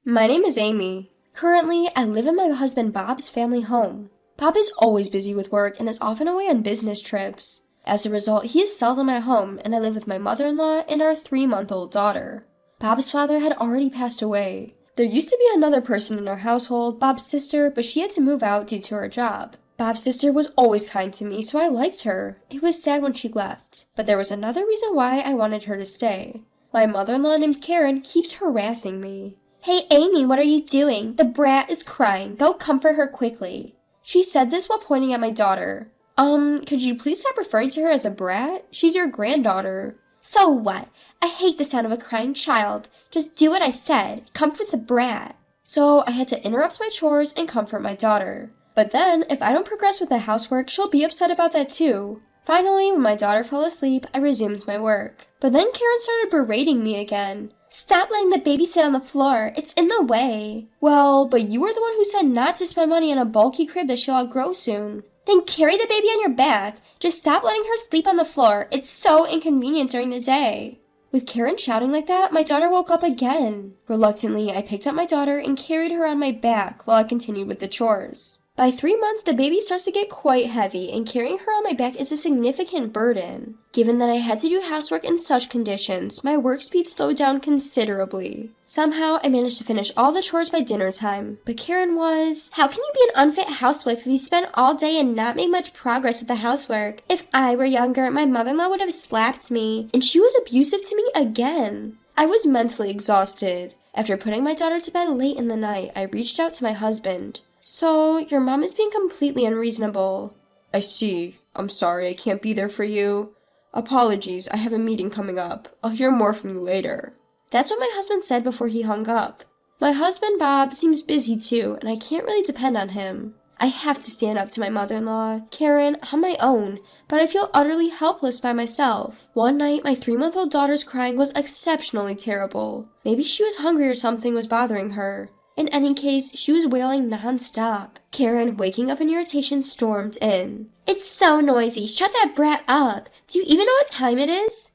My name is Amy. Currently, I live in my husband Bob's family home. Bob is always busy with work and is often away on business trips. As a result, he is seldom at home, and I live with my mother-in-law and our 3-month-old daughter. Bob's father had already passed away. There used to be another person in our household, Bob's sister, but she had to move out due to her job. Bob's sister was always kind to me, so I liked her. It was sad when she left, but there was another reason why I wanted her to stay. My mother-in-law named Karen keeps harassing me. "Hey Amy, what are you doing? The brat is crying. Go comfort her quickly." She said this while pointing at my daughter. Could you please stop referring to her as a brat? She's your granddaughter." "So what? I hate the sound of a crying child. Just do what I said. Comfort the brat." So I had to interrupt my chores and comfort my daughter. But then, if I don't progress with the housework, she'll be upset about that too. Finally, when my daughter fell asleep, I resumed my work. But then Karen started berating me again. "Stop letting the baby sit on the floor. It's in the way." "Well, but you were the one who said not to spend money on a bulky crib that she'll outgrow soon." "Then carry the baby on your back. Just stop letting her sleep on the floor. It's so inconvenient during the day." With Karen shouting like that, my daughter woke up again. Reluctantly, I picked up my daughter and carried her on my back while I continued with the chores. By 3 months, the baby starts to get quite heavy, and carrying her on my back is a significant burden. Given that I had to do housework in such conditions, my work speed slowed down considerably. Somehow, I managed to finish all the chores by dinner time, but Karen was, "How can you be an unfit housewife if you spend all day and not make much progress with the housework? If I were younger, my mother-in-law would have slapped me," and she was abusive to me again. I was mentally exhausted. After putting my daughter to bed late in the night, I reached out to my husband. "So, your mom is being completely unreasonable." "I see. I'm sorry I can't be there for you. Apologies, I have a meeting coming up. I'll hear more from you later." That's what my husband said before he hung up. My husband, Bob, seems busy too, and I can't really depend on him. I have to stand up to my mother-in-law, Karen, on my own, but I feel utterly helpless by myself. One night, my 3-month-old daughter's crying was exceptionally terrible. Maybe she was hungry or something was bothering her. In any case, she was wailing non-stop. Karen, waking up in irritation, stormed in. "It's so noisy. Shut that brat up. Do you even know what time it is?"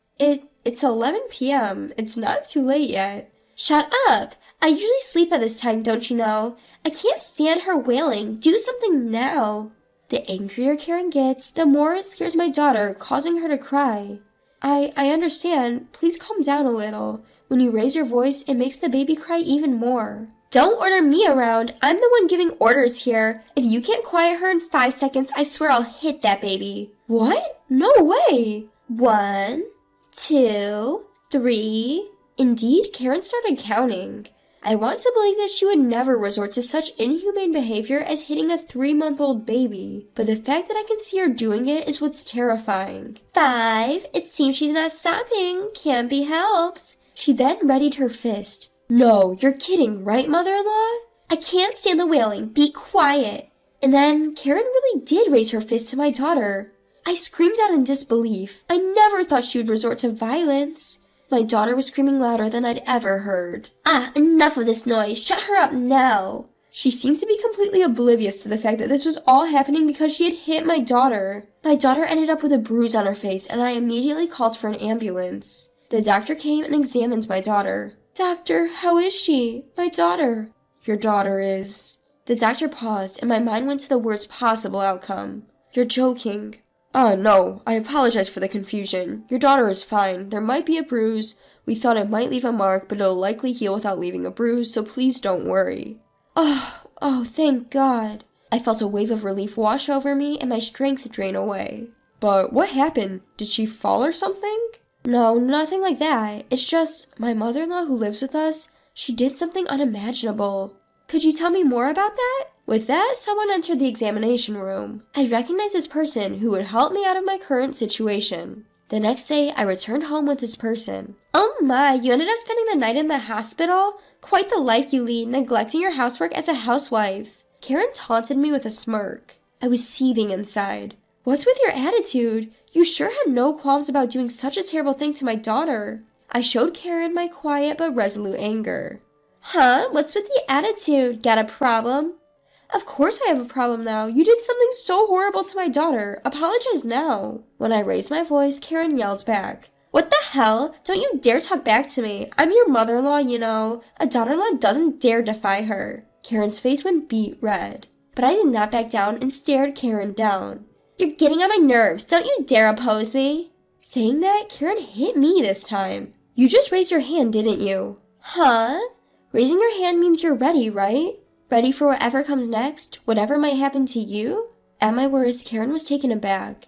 It's 11 p.m. It's not too late yet." "Shut up. I usually sleep at this time, don't you know? I can't stand her wailing. Do something now." The angrier Karen gets, the more it scares my daughter, causing her to cry. I understand. Please calm down a little. When you raise your voice, it makes the baby cry even more." "Don't order me around. I'm the one giving orders here. If you can't quiet her in 5 seconds, I swear I'll hit that baby." "What? No way." 1, 2, 3. Indeed, Karen started counting. I want to believe that she would never resort to such inhumane behavior as hitting a 3-month-old baby, but the fact that I can see her doing it is what's terrifying. 5. It seems she's not stopping. Can't be helped. She then readied her fist. "No, you're kidding, right, mother-in-law?" "I can't stand the wailing. Be quiet." And then Karen really did raise her fist to my daughter. I screamed out in disbelief. I never thought she would resort to violence. My daughter was screaming louder than I'd ever heard. Enough of this noise. Shut her up now." She seemed to be completely oblivious to the fact that this was all happening because she had hit my daughter. My daughter ended up with a bruise on her face, and I immediately called for an ambulance. The doctor came and examined my daughter. "Doctor, how is she? My daughter." "Your daughter is..." The doctor paused, and my mind went to the worst possible outcome. "You're joking." No, I apologize for the confusion. Your daughter is fine. There might be a bruise. We thought it might leave a mark, but it'll likely heal without leaving a bruise, so please don't worry." Oh, thank God." I felt a wave of relief wash over me and my strength drain away. "But what happened? Did she fall or something?" "No, nothing like that. It's just, my mother-in-law who lives with us, she did something unimaginable." "Could you tell me more about that?" With that, someone entered the examination room. I recognized this person who would help me out of my current situation. The next day, I returned home with this person. "Oh my, you ended up spending the night in the hospital? Quite the life you lead, neglecting your housework as a housewife." Karen taunted me with a smirk. I was seething inside. "What's with your attitude? You sure had no qualms about doing such a terrible thing to my daughter." I showed Karen my quiet but resolute anger. "Huh? What's with the attitude? Got a problem?" "Of course I have a problem now. You did something so horrible to my daughter. Apologize now." When I raised my voice, Karen yelled back. What the hell? Don't you dare talk back to me. I'm your mother-in-law, you know. A daughter-in-law doesn't dare defy her. Karen's face went beet red. But I did not back down and stared Karen down. You're getting on my nerves. Don't you dare oppose me. Saying that, Karen hit me this time. You just raised your hand, didn't you? Huh? Raising your hand means you're ready, right? Ready for whatever comes next? Whatever might happen to you? At my words, Karen was taken aback.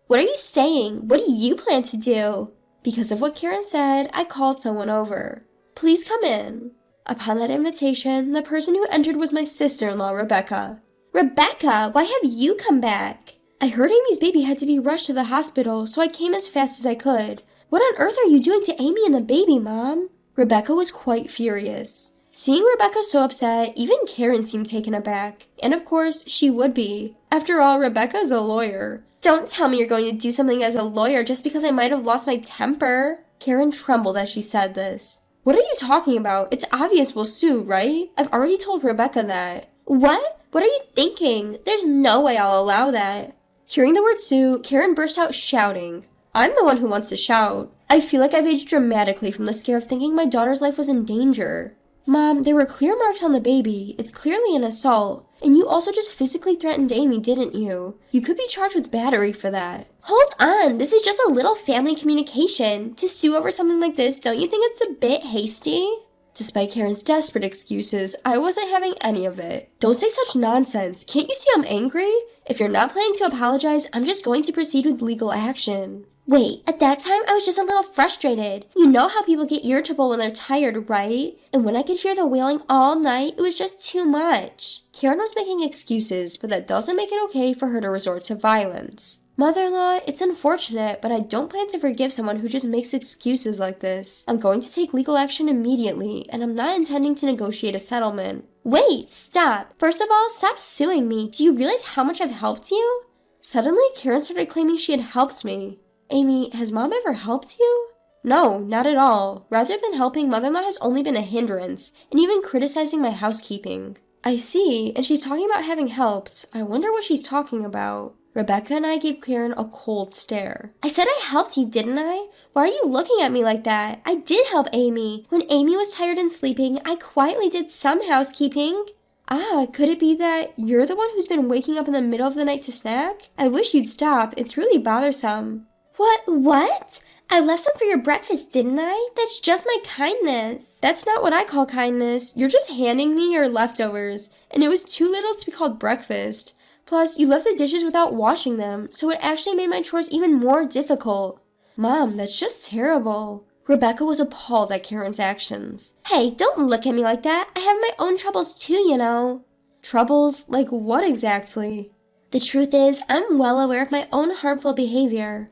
What are you saying? What do you plan to do? Because of what Karen said, I called someone over. Please come in. Upon that invitation, the person who entered was my sister-in-law, Rebecca. Rebecca, why have you come back? I heard Amy's baby had to be rushed to the hospital, so I came as fast as I could. What on earth are you doing to Amy and the baby, Mom? Rebecca was quite furious. Seeing Rebecca so upset, even Karen seemed taken aback. And of course, she would be. After all, Rebecca's a lawyer. Don't tell me you're going to do something as a lawyer just because I might have lost my temper. Karen trembled as she said this. What are you talking about? It's obvious we'll sue, right? I've already told Rebecca that. What? What are you thinking? There's no way I'll allow that. Hearing the word sue, Karen burst out shouting. I'm the one who wants to shout. I feel like I've aged dramatically from the scare of thinking my daughter's life was in danger. Mom, there were clear marks on the baby. It's clearly an assault. And you also just physically threatened Amy, didn't you? You could be charged with battery for that. Hold on, this is just a little family communication. To sue over something like this, don't you think it's a bit hasty? Despite Karen's desperate excuses, I wasn't having any of it. Don't say such nonsense. Can't you see I'm angry? If you're not planning to apologize, I'm just going to proceed with legal action. Wait, at that time, I was just a little frustrated. You know how people get irritable when they're tired, right? And when I could hear the wailing all night, it was just too much. Karen was making excuses, but that doesn't make it okay for her to resort to violence. Mother-in-law, it's unfortunate, but I don't plan to forgive someone who just makes excuses like this. I'm going to take legal action immediately, and I'm not intending to negotiate a settlement. Wait, stop. First of all, stop suing me. Do you realize how much I've helped you? Suddenly, Karen started claiming she had helped me. Amy, has Mom ever helped you? No, not at all. Rather than helping, Mother-in-law has only been a hindrance, and even criticizing my housekeeping. I see, and she's talking about having helped. I wonder what she's talking about. Rebecca and I gave Karen a cold stare. I said I helped you, didn't I? Why are you looking at me like that? I did help Amy. When Amy was tired and sleeping, I quietly did some housekeeping. Ah, could it be that you're the one who's been waking up in the middle of the night to snack? I wish you'd stop. It's really bothersome. What? I left some for your breakfast, didn't I? That's just my kindness. That's not what I call kindness. You're just handing me your leftovers, and it was too little to be called breakfast. Plus, you left the dishes without washing them, so it actually made my chores even more difficult. Mom, that's just terrible. Rebecca was appalled at Karen's actions. Hey, don't look at me like that. I have my own troubles too, you know. Troubles? Like what exactly? The truth is, I'm well aware of my own harmful behavior.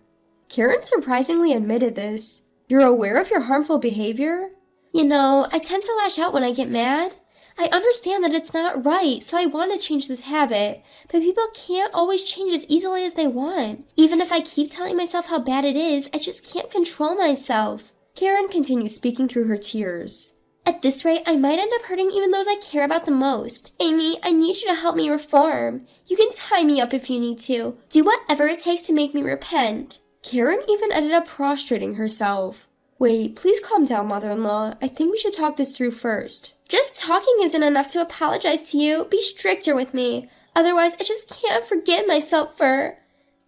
Karen surprisingly admitted this. You're aware of your harmful behavior? You know, I tend to lash out when I get mad. I understand that it's not right, so I want to change this habit, but people can't always change as easily as they want. Even if I keep telling myself how bad it is, I just can't control myself. Karen continued speaking through her tears. At this rate, I might end up hurting even those I care about the most. Amy, I need you to help me reform. You can tie me up if you need to. Do whatever it takes to make me repent. Karen even ended up prostrating herself. Wait, please calm down, mother-in-law. I think we should talk this through first. Just talking isn't enough to apologize to you. Be stricter with me. Otherwise, I just can't forgive myself for...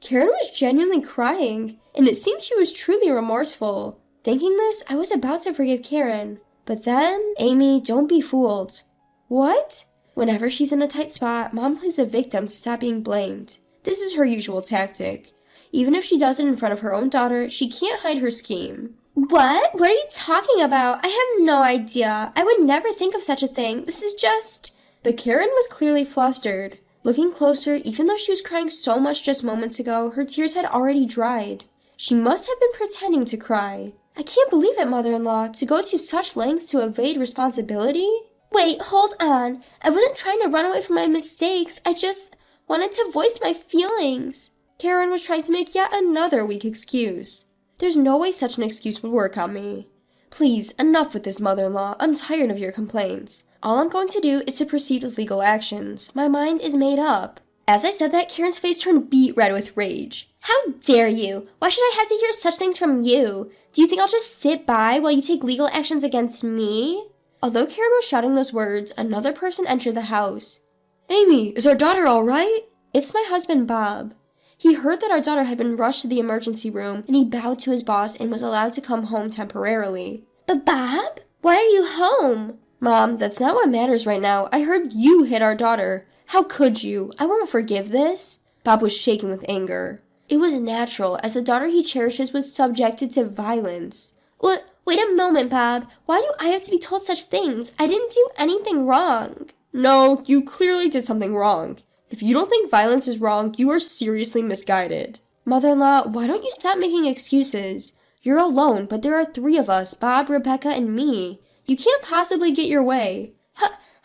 Karen was genuinely crying, and it seemed she was truly remorseful. Thinking this, I was about to forgive Karen. But then, Amy, don't be fooled. What? Whenever she's in a tight spot, Mom plays a victim to stop being blamed. This is her usual tactic. Even if she does it in front of her own daughter, she can't hide her scheme. What? What are you talking about? I have no idea. I would never think of such a thing. This is just... But Karen was clearly flustered. Looking closer, even though she was crying so much just moments ago, her tears had already dried. She must have been pretending to cry. I can't believe it, mother-in-law, to go to such lengths to evade responsibility? Wait, hold on. I wasn't trying to run away from my mistakes. I just wanted to voice my feelings. Karen was trying to make yet another weak excuse. There's no way such an excuse would work on me. Please, enough with this, mother-in-law. I'm tired of your complaints. All I'm going to do is to proceed with legal actions. My mind is made up. As I said that, Karen's face turned beet red with rage. How dare you? Why should I have to hear such things from you? Do you think I'll just sit by while you take legal actions against me? Although Karen was shouting those words, another person entered the house. Amy, is our daughter all right? It's my husband, Bob. He heard that our daughter had been rushed to the emergency room, and he bowed to his boss and was allowed to come home temporarily. But Bob? Why are you home? Mom, that's not what matters right now. I heard you hit our daughter. How could you? I won't forgive this. Bob was shaking with anger. It was natural, as the daughter he cherishes was subjected to violence. Wait a moment, Bob. Why do I have to be told such things? I didn't do anything wrong. No, you clearly did something wrong. If you don't think violence is wrong, you are seriously misguided. Mother-in-law, why don't you stop making excuses? You're alone, but there are 3 of us, Bob, Rebecca, and me. You can't possibly get your way.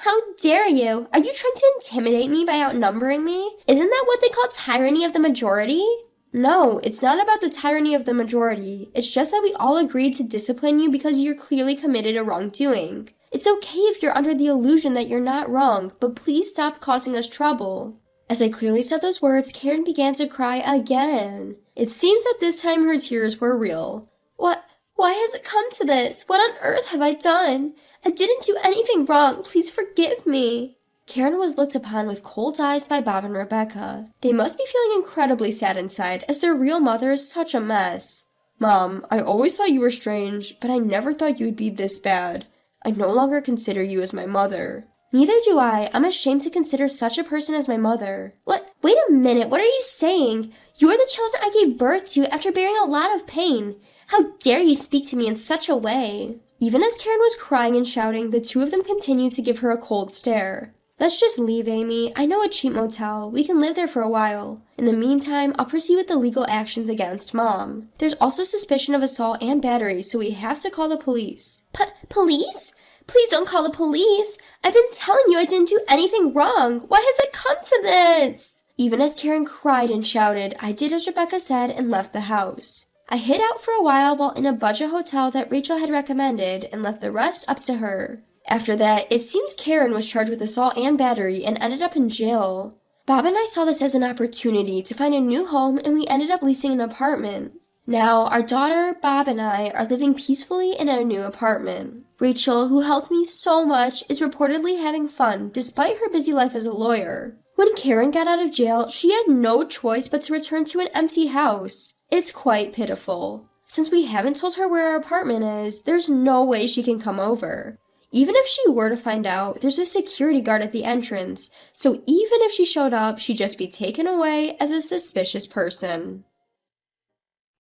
How dare you? Are you trying to intimidate me by outnumbering me? Isn't that what they call tyranny of the majority? No, it's not about the tyranny of the majority. It's just that we all agreed to discipline you because you're clearly committed a wrongdoing. It's okay if you're under the illusion that you're not wrong, but please stop causing us trouble. As I clearly said those words, Karen began to cry again. It seems that this time her tears were real. Why has it come to this? What on earth have I done? I didn't do anything wrong. Please forgive me. Karen was looked upon with cold eyes by Bob and Rebecca. They must be feeling incredibly sad inside, as their real mother is such a mess. Mom, I always thought you were strange, but I never thought you would be this bad. I no longer consider you as my mother. Neither do I. I'm ashamed to consider such a person as my mother. What? Wait a minute. What are you saying? You are the children I gave birth to after bearing a lot of pain. How dare you speak to me in such a way? Even as Karen was crying and shouting, the 2 of them continued to give her a cold stare. Let's just leave, Amy. I know a cheap motel. We can live there for a while. In the meantime, I'll proceed with the legal actions against Mom. There's also suspicion of assault and battery, so we have to call the police. Police? Please don't call the police. I've been telling you I didn't do anything wrong. Why has it come to this? Even as Karen cried and shouted, I did as Rebecca said and left the house. I hid out for a while in a budget hotel that Rachel had recommended and left the rest up to her. After that, it seems Karen was charged with assault and battery and ended up in jail. Bob and I saw this as an opportunity to find a new home, and we ended up leasing an apartment. Now, our daughter, Bob, and I are living peacefully in our new apartment. Rachel, who helped me so much, is reportedly having fun despite her busy life as a lawyer. When Karen got out of jail, she had no choice but to return to an empty house. It's quite pitiful. Since we haven't told her where our apartment is, there's no way she can come over. Even if she were to find out, there's a security guard at the entrance, so even if she showed up, she'd just be taken away as a suspicious person.